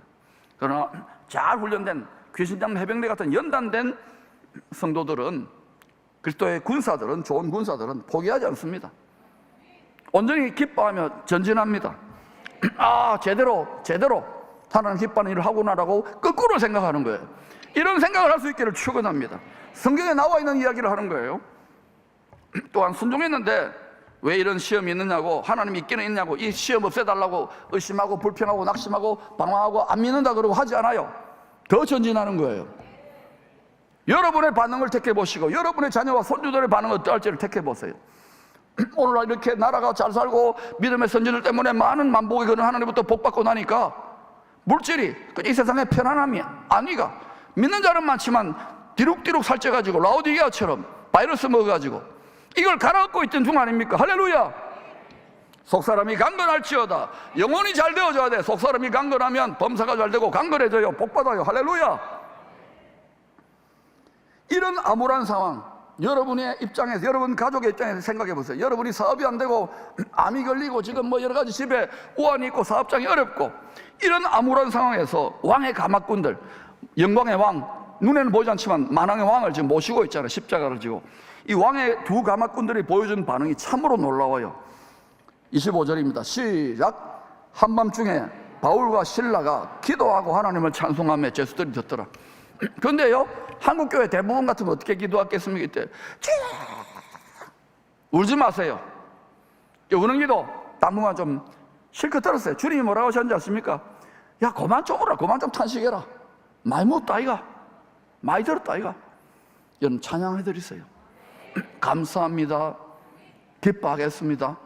A: 그러나 잘 훈련된 귀신잡는 해병대 같은 연단된 성도들은, 그리스도의 군사들은, 좋은 군사들은 포기하지 않습니다. 온전히 기뻐하며 전진합니다. 제대로 하나님 기뻐하는 일을 하구나라고 거꾸로 생각하는 거예요. 이런 생각을 할 수 있기를 축원합니다. 성경에 나와 있는 이야기를 하는 거예요. 또한 순종했는데 왜 이런 시험이 있느냐고, 하나님이 있기는 있냐고, 이 시험 없애달라고 의심하고 불평하고 낙심하고 방황하고 안 믿는다 그러고 하지 않아요. 더 전진하는 거예요. 여러분의 반응을 택해보시고 여러분의 자녀와 손주들의 반응은 어떠할지를 택해보세요. 오늘날 이렇게 나라가 잘 살고 믿음의 선진들 때문에 많은 만복이 그런 하나님부터 복받고 나니까 물질이 이 세상의 편안함이 아니가, 믿는 자는 많지만 디룩디룩 살쪄가지고 라오디게아처럼 바이러스 먹어가지고 이걸 갈아엎고 있던 중 아닙니까? 할렐루야! 속사람이 강건할지어다. 영혼이 잘 되어져야 돼. 속사람이 강건하면 범사가 잘 되고 강건해져요. 복받아요. 할렐루야! 이런 암울한 상황, 여러분의 입장에서, 여러분 가족의 입장에서 생각해 보세요. 여러분이 사업이 안 되고 암이 걸리고 지금 뭐 여러 가지 집에 우환이 있고 사업장이 어렵고 이런 암울한 상황에서 왕의 가마꾼들, 영광의 왕, 눈에는 보이지 않지만 만왕의 왕을 지금 모시고 있잖아요. 십자가를 지고. 이 왕의 두 가마꾼들이 보여준 반응이 참으로 놀라워요. 25절입니다. 시작. 한밤중에 바울과 실라가 기도하고 하나님을 찬송하며 제수들이 듣더라. 그런데요, 한국교회 대부분 같으면 어떻게 기도하겠습니까? 이때 울지 마세요. 우는 기도 당분간 좀 실컷 들었어요. 주님이 뭐라고 하셨는지 아십니까? 야, 그만 좀 울어라. 그만 좀 탄식해라. 많이 묻었다 아이가, 많이 들었다 아이가. 여러분 찬양해드리세요. 감사합니다. 기뻐하겠습니다.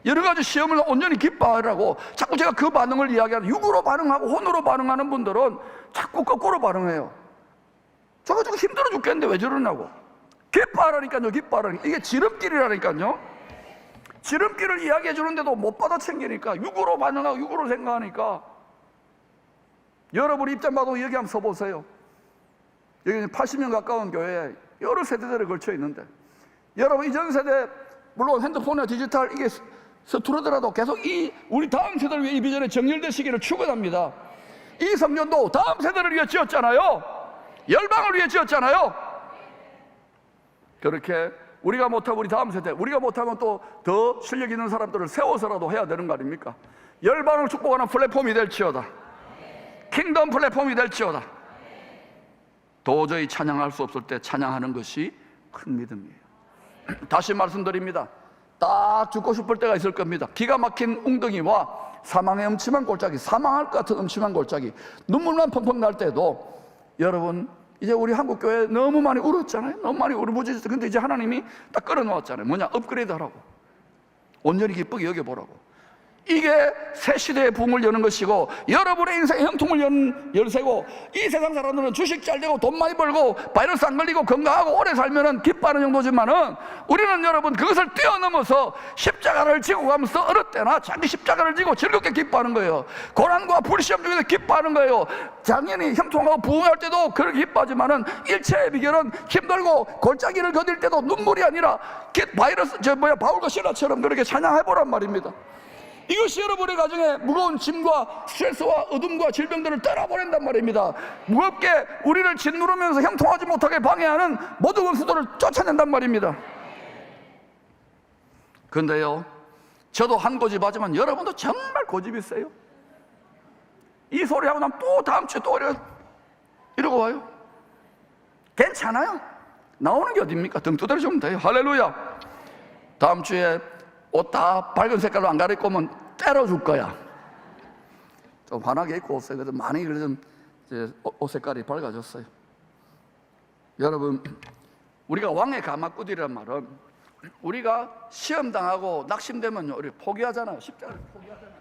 A: 여러 가지 시험을 온전히 기뻐하라고 자꾸 제가 그 반응을 이야기하는, 육으로 반응하고 혼으로 반응하는 분들은 자꾸 거꾸로 반응해요. 저거 힘들어 죽겠는데 왜 저러냐고. 기뻐하라니까요. 기뻐하라니까. 이게 지름길이라니까요. 지름길을 이야기해 주는데도 못 받아 챙기니까, 육으로 반응하고 육으로 생각하니까. 여러분 입장 봐도 여기 한번 서보세요. 여기는 80년 가까운 교회에 여러 세대들이 걸쳐 있는데, 여러분 이전 세대 물론 핸드폰이나 디지털 이게 서투르더라도 계속 우리 다음 세대를 위해 이 비전에 정렬되시기를 축원합니다. 이 성전도 다음 세대를 위해 지었잖아요. 열방을 위해 지었잖아요. 그렇게 우리가 못하고 우리 다음 세대, 우리가 못하면 또 더 실력 있는 사람들을 세워서라도 해야 되는 거 아닙니까? 열방을 축복하는 플랫폼이 될지어다. 킹덤 플랫폼이 될지어다. 도저히 찬양할 수 없을 때 찬양하는 것이 큰 믿음이에요. 다시 말씀드립니다. 딱 죽고 싶을 때가 있을 겁니다. 기가 막힌 웅덩이와 사망의 음침한 골짜기, 사망할 것 같은 음침한 골짜기, 눈물만 펑펑 날 때도, 여러분 이제 우리 한국교회 너무 많이 울었잖아요. 너무 많이 울부짖었어요. 근데 이제 하나님이 딱 끌어놓았잖아요. 뭐냐? 업그레이드 하라고, 온전히 기쁘게 여겨보라고. 이게 새 시대의 붕을 여는 것이고, 여러분의 인생의 형통을 여는 열쇠고, 이 세상 사람들은 주식 잘 되고 돈 많이 벌고 바이러스 안 걸리고 건강하고 오래 살면은 기뻐하는 정도지만은, 우리는 여러분 그것을 뛰어넘어서 십자가를 지고 가면서 어느 때나 자기 십자가를 지고 즐겁게 기뻐하는 거예요. 고난과 불시험 중에서 기뻐하는 거예요. 당연히 형통하고 부흥할 때도 그렇게 기뻐하지만은, 일체의 비결은 힘들고 골짜기를 거딜 때도 눈물이 아니라 바울과 실라처럼 그렇게 찬양해보란 말입니다. 이것이 여러분의 가정에 무거운 짐과 스트레스와 어둠과 질병들을 떠나보낸단 말입니다. 무겁게 우리를 짓누르면서 형통하지 못하게 방해하는 모든 원수들을 쫓아낸단 말입니다. 그런데요, 저도 한 고집 하지만 여러분도 정말 고집이 세요. 이 소리 하고 나면 또 다음 주에 또 이러고 와요. 괜찮아요. 나오는 게 어딥니까? 등 두드려주면 돼요. 할렐루야. 다음 주에 옷 다 밝은 색깔로 안 갈아입고 오면 때려줄 거야. 좀 환하게 입고 오세요. 그래서 많이 그래도 이제 옷 색깔이 밝아졌어요. 여러분, 우리가 왕의 가마꾸디라는 말은 우리가 시험 당하고 낙심되면요, 우리 포기하잖아요. 십자가를 포기하잖아요.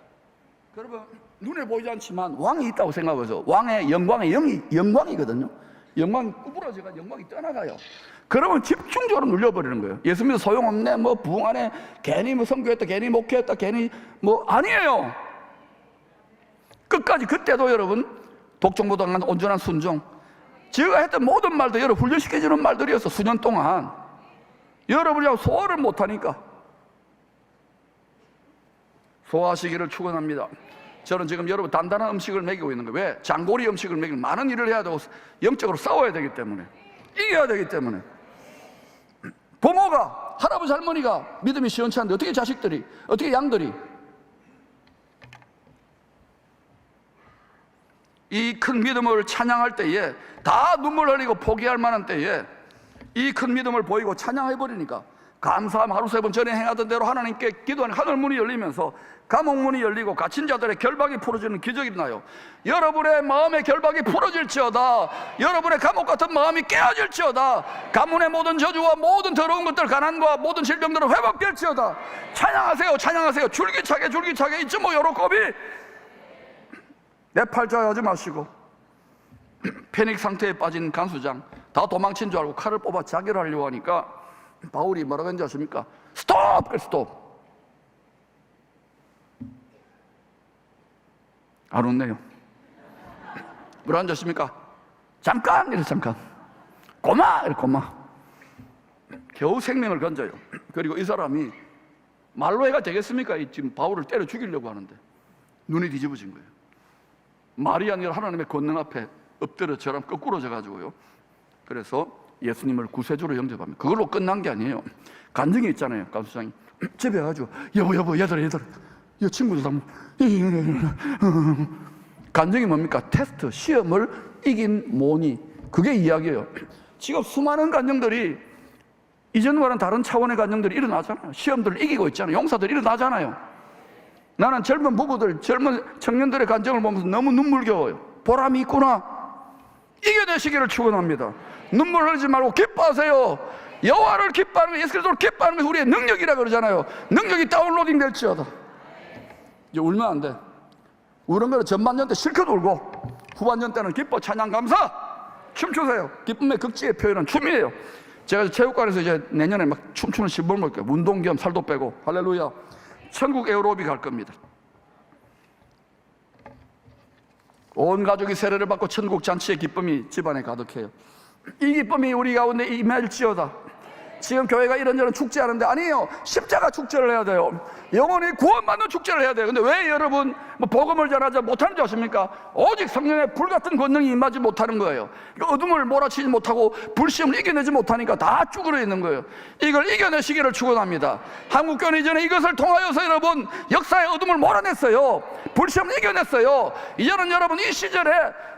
A: 여러분, 눈에 보이지 않지만 왕이 있다고 생각해서 왕의 영광의 영광이거든요. 영광이 구부러져가 영광이 떠나가요. 그러면 집중적으로 눌려버리는 거예요. 예수 믿어 소용없네, 뭐 부흥하네, 괜히 뭐 선교했다, 괜히 목회했다, 괜히 뭐 아니에요. 끝까지. 그때도 여러분 독종보다는 온전한 순종, 제가 했던 모든 말도 여러분 훈련시켜주는 말들이었어. 수년 동안 여러분이 소화를 못하니까. 소화하시기를 축원합니다. 저는 지금 여러분 단단한 음식을 먹이고 있는 거예요. 왜? 장고리 음식을 먹이는, 많은 일을 해야 되고 영적으로 싸워야 되기 때문에, 이겨야 되기 때문에. 부모가, 할아버지 할머니가 믿음이 시원치 않은데 어떻게 자식들이, 어떻게 양들이 이 큰 믿음을 찬양할 때에 다 눈물 흘리고 포기할 만한 때에 이 큰 믿음을 보이고 찬양해버리니까 감사함 하루 3번 전에 행하던 대로 하나님께 기도하는 하늘문이 열리면서 감옥문이 열리고 갇힌 자들의 결박이 풀어지는 기적이 나요. 여러분의 마음의 결박이 풀어질지어다. 여러분의 감옥 같은 마음이 깨어질지어다. 가문의 모든 저주와 모든 더러운 것들, 가난과 모든 질병들은 회복될지어다. 찬양하세요. 찬양하세요. 줄기차게 줄기차게. 잊지 뭐 요로kop이 내 팔자에 하지 마시고. 패닉 상태에 빠진 간수장, 다 도망친 줄 알고 칼을 뽑아 자결 하려고 하니까 바울이 뭐라고 했는지 아십니까? 스톱! 그래, 스톱. 안 웃네요. 뭐라 한지 아십니까? 잠깐! 이래, 잠깐. 고마! 이래, 고마. 겨우 생명을 건져요. 그리고 이 사람이 말로 해가 되겠습니까? 지금 바울을 때려 죽이려고 하는데 눈이 뒤집어진 거예요. 말이 아니라 하나님의 권능 앞에 엎드려 저람 거꾸로져 가지고요. 그래서 예수님을 구세주로 영접합니다. 그걸로 끝난 게 아니에요. 간증이 있잖아요. 간수장이 집에 가지고 여보 얘들아 이 친구들 다 간증이 뭡니까? 테스트, 시험을 이긴 모니, 그게 이야기예요. 지금 수많은 간증들이 이전과는 다른 차원의 간증들이 일어나잖아요. 시험들을 이기고 있잖아요. 용사들이 일어나잖아요. 나는 젊은 부부들, 젊은 청년들의 간증을 보면서 너무 눈물겨워요. 보람이 있구나. 이겨내시기를 축원합니다. 눈물 흘리지 말고 기뻐하세요. 여호와를 기뻐하는 거, 예수 그리스도를 기뻐하는 것이 우리의 능력이라 그러잖아요. 능력이 다운로딩 될지어다. 이제 울면 안 돼. 우는 거는 전반전 때 실컷 울고 후반전 때는 기뻐, 찬양, 감사, 춤추세요. 기쁨의 극치의 표현은 춤이에요. 제가 체육관에서 이제 내년에 막 춤추는 시범을 볼게요. 운동 겸 살도 빼고. 할렐루야. 천국 에어로빅 할 겁니다. 온 가족이 세례를 받고 천국 잔치의 기쁨이 집안에 가득해요. 이 기쁨이 우리 가운데 임할지어다. 지금 교회가 이런저런 축제하는데 아니에요. 십자가 축제를 해야 돼요. 영혼이 구원받는 축제를 해야 돼요. 근데 왜 여러분 뭐 복음을 전하지 못하는 줄 아십니까? 오직 성령의 불같은 권능이 임하지 못하는 거예요. 어둠을 몰아치지 못하고 불시험을 이겨내지 못하니까 다 쭈그려 있는 거예요. 이걸 이겨내시기를 축원합니다. 한국교회 이전에 이것을 통하여서 여러분 역사의 어둠을 몰아냈어요. 불시험을 이겨냈어요. 이제는 여러분 이 시절에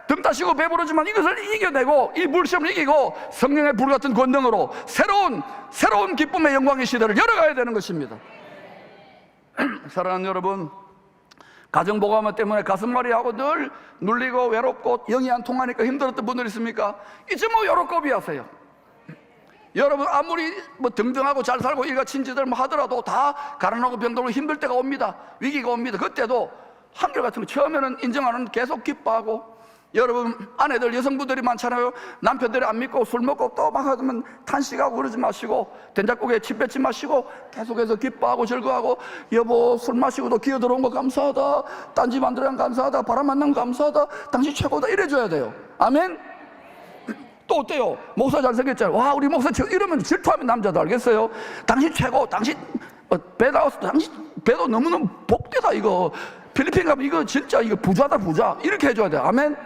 A: 등 따시고 배부르지만 이것을 이겨내고 이 불시험을 이기고 성령의 불같은 권능으로 새로운 기쁨의 영광의 시대를 열어가야 되는 것입니다. 사랑하는 여러분, 가정복음화 때문에 가슴앓이하고 늘 눌리고 외롭고 영이 안 통하니까 힘들었던 분들 있습니까? 이제 뭐 요로kop이 하세요. 여러분 아무리 뭐 등등하고 잘 살고 일가 친지들 뭐 하더라도 다 가난하고 병들고 힘들 때가 옵니다. 위기가 옵니다. 그때도 한결같은 거 처음에는 인정 안 하는 계속 기뻐하고, 여러분 아내들 여성분들이 많잖아요. 남편들이 안 믿고 술 먹고 또 막 하면 탄식하고 그러지 마시고 된장국에 침 뱉지 마시고 계속해서 기뻐하고 즐거워하고, 여보 술 마시고도 기어 들어온 거 감사하다, 딴 집 안 들어간 감사하다, 바람 만난 거 감사하다, 당신 최고다, 이래줘야 돼요. 아멘. 또 어때요? 목사 잘생겼잖아요. 와 우리 목사 최고, 이러면 질투하면 남자도 알겠어요. 당신 최고, 당신 배 나왔어, 당신 배도 너무너무 복되다, 이거 필리핀 가면 이거 진짜 이거 부자다 부자, 이렇게 해줘야 돼요. 아멘.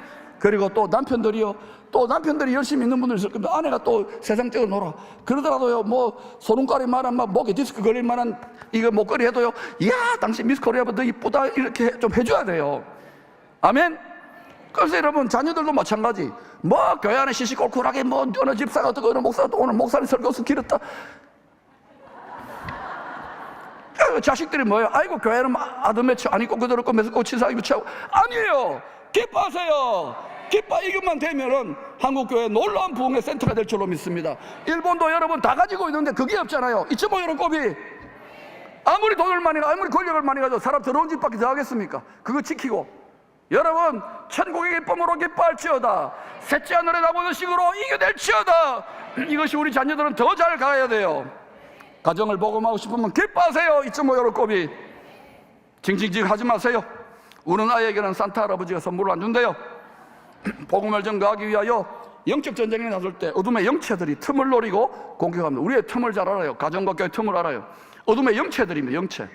A: 그리고 또 남편들이요, 또 남편들이 열심히 있는 분들 있을 겁니다. 아내가 또 세상적으로 놀아 그러더라도요, 뭐 소름거릴만한 막 목에 디스크 걸릴만한 이거 목걸이 해도요, 이야 당신 미스 코리아보다 더 이쁘다, 이렇게 좀 해줘야 돼요. 아멘. 그래서 여러분 자녀들도 마찬가지. 뭐 교회 안에 시시콜콜하게 뭐 어느 집사가 어떻고 어느 목사가 또 오늘 목사님 설교서 길었다, 자식들이 뭐예요? 아이고 교회는 아들 맺혀 안 입고 그대로 고 매서 치사 입고 차고. 아니에요. 기뻐하세요. 기뻐. 이것만 되면은 한국교회 놀라운 부흥의 센터가 될 줄로 믿습니다. 일본도 여러분 다 가지고 있는데 그게 없잖아요. 2.5 곱이 아무리 돈을 많이 가지고 아무리 권력을 많이 가지고 사람 더러운 짓밖에 더 하겠습니까? 그거 지키고 여러분 천국의 기쁨으로 기뻐할지어다. 셋째 하늘에 나보는 식으로 이겨낼지어다. 이것이 우리 자녀들은 더 잘 가야 돼요. 가정을 복음하고 싶으면 기뻐하세요. 2.5 곱이 징징징 하지 마세요. 우는 아이에게는 산타 할아버지가 선물을 안 준대요. 복음을 전가하기 위하여 영적 전쟁에 나설 때 어둠의 영체들이 틈을 노리고 공격합니다. 우리의 틈을 잘 알아요. 가정과 교회 틈을 알아요. 어둠의 영체들입니다. 영체.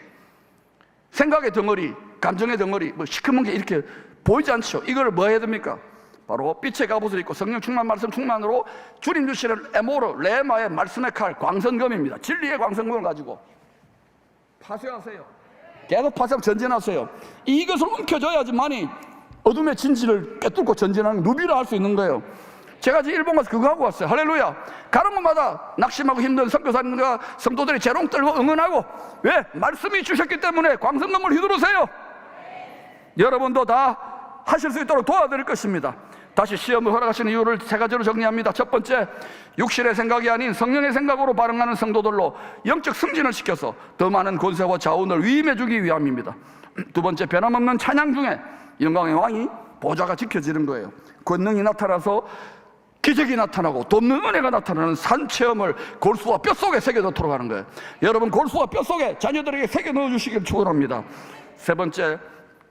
A: 생각의 덩어리, 감정의 덩어리, 뭐 시커먼 게 이렇게 보이지 않죠. 이걸 뭐 해야 됩니까? 바로 빛의 갑옷을 입고 성령 충만, 말씀 충만으로 주님 주시는 에모르, 레마의 말씀의 칼, 광선검입니다. 진리의 광선검을 가지고 파쇄하세요. 계속 파쇄하고 전진하세요. 이것을 움켜줘야지만이 어둠의 진지를 꿰뚫고 전진하는 누비를 할 수 있는 거예요. 제가 지금 일본 가서 그거 하고 왔어요. 할렐루야. 가는 곳마다 낙심하고 힘든 선교사님과 성도들이 재롱 떨고 응원하고, 왜? 말씀이 주셨기 때문에 광선검을 휘두르세요. 여러분도 다 하실 수 있도록 도와드릴 것입니다. 다시 시험을 허락하시는 이유를 세 가지로 정리합니다. 첫 번째, 육신의 생각이 아닌 성령의 생각으로 반응하는 성도들로 영적 승진을 시켜서 더 많은 권세와 자원을 위임해 주기 위함입니다. 두 번째, 변함없는 찬양 중에 영광의 왕이 보좌가 지켜지는 거예요. 권능이 나타나서 기적이 나타나고 돕는 은혜가 나타나는 산체험을 골수와 뼛속에 새겨 넣도록 하는 거예요. 여러분 골수와 뼛속에 자녀들에게 새겨 넣어주시길 축원합니다. 세 번째,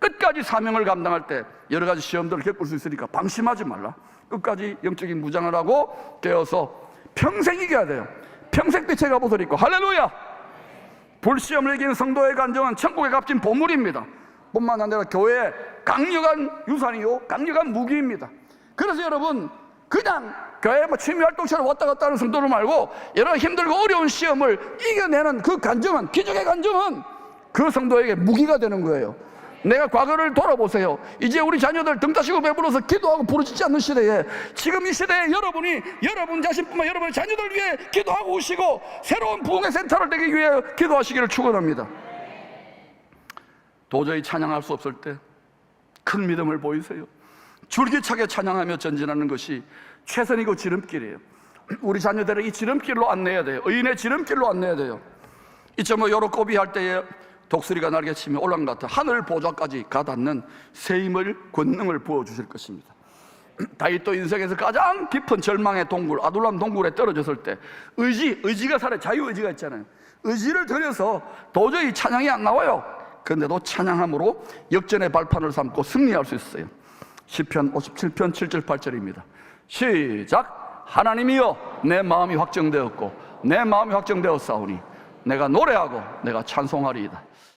A: 끝까지 사명을 감당할 때 여러 가지 시험들을 겪을 수 있으니까 방심하지 말라. 끝까지 영적인 무장을 하고 되어서 평생 이겨야 돼요. 평생 빛의 갑옷을 입고. 할렐루야. 불시험을 이기는 성도의 간정은 천국의 값진 보물입니다. 뿐만 아니라 교회의 강력한 유산이요 강력한 무기입니다. 그래서 여러분 그냥 교회 뭐 취미활동처럼 왔다 갔다 하는 성도를 말고 여러 힘들고 어려운 시험을 이겨내는 그 간정은, 기적의 간정은 그 성도에게 무기가 되는 거예요. 내가 과거를 돌아보세요. 이제 우리 자녀들 등 따시고 배불러서 기도하고 부르짖지 않는 시대에, 지금 이 시대에 여러분이 여러분 자신뿐만 여러분의 자녀들 위해 기도하고 오시고 새로운 부흥의 센터를 되기 위해 기도하시기를 축원합니다. 도저히 찬양할 수 없을 때 큰 믿음을 보이세요. 줄기차게 찬양하며 전진하는 것이 최선이고 지름길이에요. 우리 자녀들을 이 지름길로 안내해야 돼요. 의인의 지름길로 안내해야 돼요. 2.5 요로꼬비 할 때에 독수리가 날개치며 올라간 것 같아 하늘 보좌까지 가닿는 세임을 권능을 부어주실 것입니다. 다윗도 인생에서 가장 깊은 절망의 동굴, 아둘람 동굴에 떨어졌을 때 의지가 살아요. 자유의지가 있잖아요. 의지를 들여서 도저히 찬양이 안 나와요. 그런데도 찬양함으로 역전의 발판을 삼고 승리할 수 있어요. 시편 57편 7절 8절입니다. 시작. 하나님이여 내 마음이 확정되었고 내 마음이 확정되었사오니 내가 노래하고 내가 찬송하리이다.